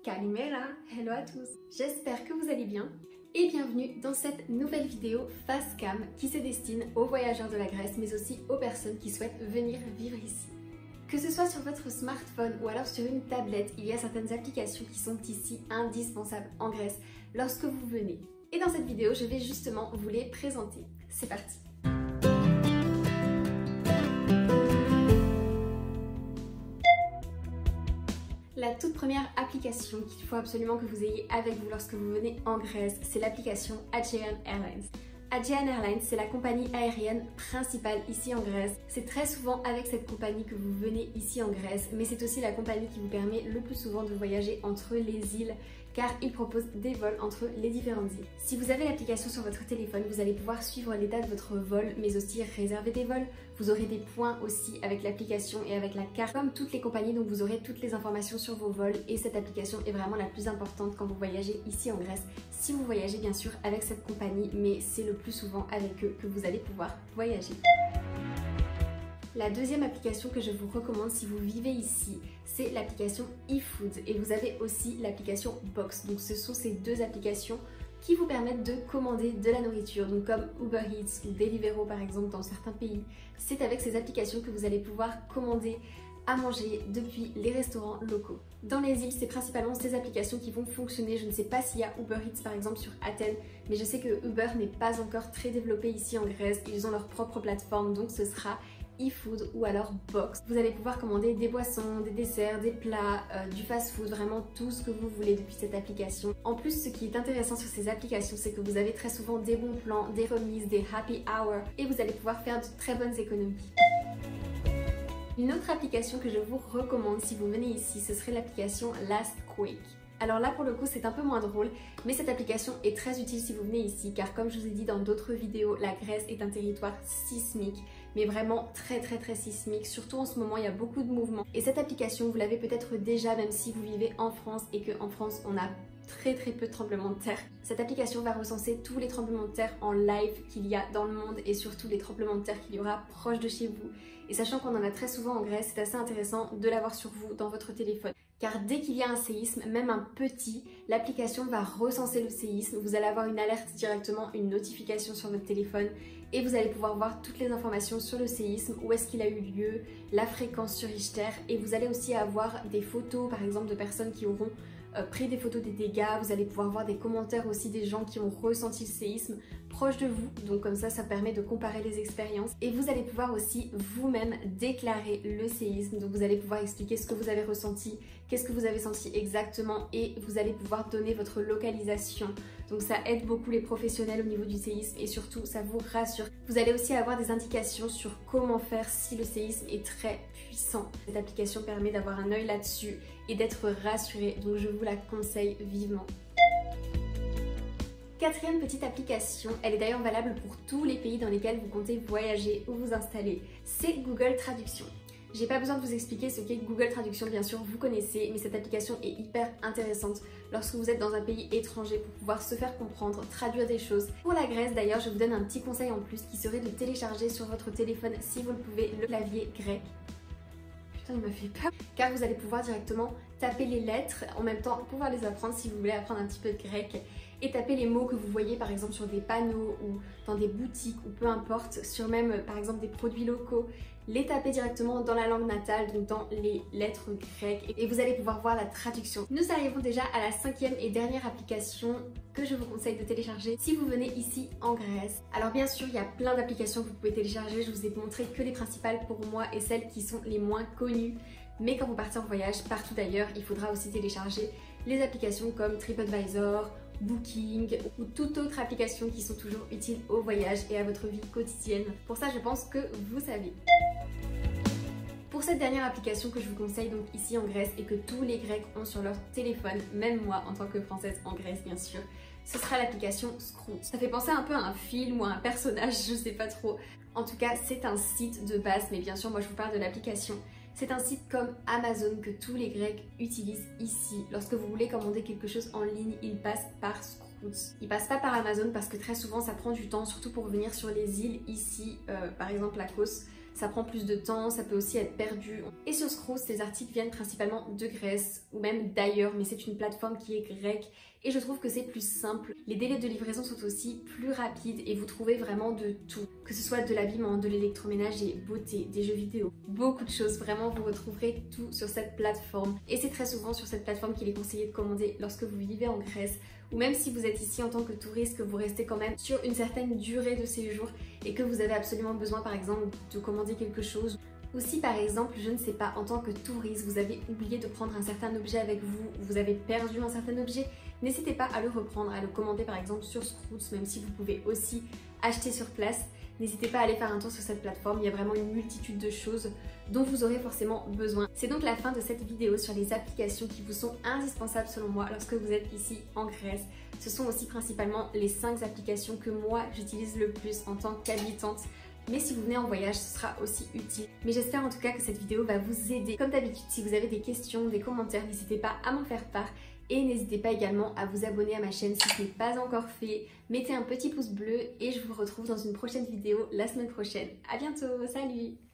Kalimera, hello à tous, j'espère que vous allez bien et bienvenue dans cette nouvelle vidéo face cam qui se destine aux voyageurs de la Grèce mais aussi aux personnes qui souhaitent venir vivre ici. Que ce soit sur votre smartphone ou alors sur une tablette, il y a certaines applications qui sont ici indispensables en Grèce lorsque vous venez. Et dans cette vidéo, je vais justement vous les présenter. C'est parti! La toute première application qu'il faut absolument que vous ayez avec vous lorsque vous venez en Grèce, c'est l'application Aegean Airlines. Aegean Airlines, c'est la compagnie aérienne principale ici en Grèce. C'est très souvent avec cette compagnie que vous venez ici en Grèce, mais c'est aussi la compagnie qui vous permet le plus souvent de voyager entre les îles, car il propose des vols entre les différentes îles. Si vous avez l'application sur votre téléphone, vous allez pouvoir suivre l'état de votre vol, mais aussi réserver des vols. Vous aurez des points aussi avec l'application et avec la carte, comme toutes les compagnies, donc vous aurez toutes les informations sur vos vols et cette application est vraiment la plus importante quand vous voyagez ici en Grèce. Si vous voyagez bien sûr avec cette compagnie, mais c'est le plus souvent avec eux que vous allez pouvoir voyager. La deuxième application que je vous recommande si vous vivez ici, c'est l'application eFood et vous avez aussi l'application Box. Donc ce sont ces deux applications qui vous permettent de commander de la nourriture, donc comme Uber Eats ou Deliveroo par exemple dans certains pays. C'est avec ces applications que vous allez pouvoir commander à manger depuis les restaurants locaux. Dans les îles, c'est principalement ces applications qui vont fonctionner. Je ne sais pas s'il y a Uber Eats par exemple sur Athènes, mais je sais que Uber n'est pas encore très développé ici en Grèce. Ils ont leur propre plateforme, donc ce sera eFood ou alors Box. Vous allez pouvoir commander des boissons, des desserts, des plats, du fast-food, vraiment tout ce que vous voulez depuis cette application. En plus, ce qui est intéressant sur ces applications, c'est que vous avez très souvent des bons plans, des remises, des happy hours et vous allez pouvoir faire de très bonnes économies. Une autre application que je vous recommande si vous venez ici, ce serait l'application Lastquake. Alors là pour le coup c'est un peu moins drôle, mais cette application est très utile si vous venez ici car comme je vous ai dit dans d'autres vidéos, la Grèce est un territoire sismique, mais vraiment très sismique, surtout en ce moment il y a beaucoup de mouvements. Et cette application vous l'avez peut-être déjà même si vous vivez en France et qu'en France on a très peu de tremblements de terre. Cette application va recenser tous les tremblements de terre en live qu'il y a dans le monde et surtout les tremblements de terre qu'il y aura proche de chez vous. Et sachant qu'on en a très souvent en Grèce, c'est assez intéressant de l'avoir sur vous dans votre téléphone. Car dès qu'il y a un séisme, même un petit, l'application va recenser le séisme. Vous allez avoir une alerte directement, une notification sur votre téléphone et vous allez pouvoir voir toutes les informations sur le séisme, où est-ce qu'il a eu lieu, la fréquence sur Richter et vous allez aussi avoir des photos par exemple de personnes qui auront pris des photos des dégâts, vous allez pouvoir voir des commentaires aussi des gens qui ont ressenti le séisme proche de vous, donc comme ça permet de comparer les expériences et vous allez pouvoir aussi vous-même déclarer le séisme, donc vous allez pouvoir expliquer ce que vous avez ressenti, qu'est-ce que vous avez senti exactement et vous allez pouvoir donner votre localisation, donc ça aide beaucoup les professionnels au niveau du séisme et surtout ça vous rassure. Vous allez aussi avoir des indications sur comment faire si le séisme est très puissant. Cette application permet d'avoir un œil là-dessus et d'être rassuré, donc je vous la conseille vivement. Quatrième petite application, elle est d'ailleurs valable pour tous les pays dans lesquels vous comptez voyager ou vous installer, c'est Google Traduction. J'ai pas besoin de vous expliquer ce qu'est Google Traduction, bien sûr vous connaissez, mais cette application est hyper intéressante lorsque vous êtes dans un pays étranger pour pouvoir se faire comprendre, traduire des choses. Pour la Grèce d'ailleurs, je vous donne un petit conseil en plus qui serait de télécharger sur votre téléphone, si vous le pouvez, le clavier grec. Putain, il m'a fait peur. Car vous allez pouvoir directement taper les lettres, en même temps pouvoir les apprendre si vous voulez apprendre un petit peu de grec et taper les mots que vous voyez par exemple sur des panneaux ou dans des boutiques ou peu importe, sur même par exemple des produits locaux, les taper directement dans la langue natale, donc dans les lettres grecques et vous allez pouvoir voir la traduction. Nous arrivons déjà à la cinquième et dernière application que je vous conseille de télécharger si vous venez ici en Grèce. Alors bien sûr il y a plein d'applications que vous pouvez télécharger, je vous ai montré que les principales pour moi et celles qui sont les moins connues. Mais quand vous partez en voyage, partout d'ailleurs, il faudra aussi télécharger les applications comme TripAdvisor, Booking ou toute autre application qui sont toujours utiles au voyage et à votre vie quotidienne. Pour ça, je pense que vous savez. Pour cette dernière application que je vous conseille donc ici en Grèce et que tous les Grecs ont sur leur téléphone, même moi en tant que Française en Grèce bien sûr, ce sera l'application Scoot. Ça fait penser un peu à un film ou à un personnage, je sais pas trop. En tout cas, c'est un site de base, mais bien sûr, moi je vous parle de l'application. C'est un site comme Amazon que tous les Grecs utilisent ici. Lorsque vous voulez commander quelque chose en ligne, ils passent par Scoot. Ils passent pas par Amazon parce que très souvent ça prend du temps, surtout pour venir sur les îles ici, par exemple à Kos. ça prend plus de temps, ça peut aussi être perdu. Et sur Scrooge, les articles viennent principalement de Grèce ou même d'ailleurs, mais c'est une plateforme qui est grecque et je trouve que c'est plus simple. Les délais de livraison sont aussi plus rapides et vous trouvez vraiment de tout, que ce soit de l'habillement, de l'électroménager, beauté, des jeux vidéo, beaucoup de choses. Vraiment, vous retrouverez tout sur cette plateforme et c'est très souvent sur cette plateforme qu'il est conseillé de commander lorsque vous vivez en Grèce ou même si vous êtes ici en tant que touriste, que vous restez quand même sur une certaine durée de séjour et que vous avez absolument besoin par exemple de commander quelque chose. Ou si par exemple, je ne sais pas, en tant que touriste, vous avez oublié de prendre un certain objet avec vous, vous avez perdu un certain objet, n'hésitez pas à le reprendre, à le commander par exemple sur Scrooge, même si vous pouvez aussi acheter sur place. N'hésitez pas à aller faire un tour sur cette plateforme, il y a vraiment une multitude de choses dont vous aurez forcément besoin. C'est donc la fin de cette vidéo sur les applications qui vous sont indispensables selon moi lorsque vous êtes ici en Grèce. Ce sont aussi principalement les 5 applications que moi j'utilise le plus en tant qu'habitante. Mais si vous venez en voyage, ce sera aussi utile. Mais j'espère en tout cas que cette vidéo va vous aider. Comme d'habitude, si vous avez des questions, des commentaires, n'hésitez pas à m'en faire part. Et n'hésitez pas également à vous abonner à ma chaîne si ce n'est pas encore fait. Mettez un petit pouce bleu et je vous retrouve dans une prochaine vidéo la semaine prochaine. À bientôt, salut!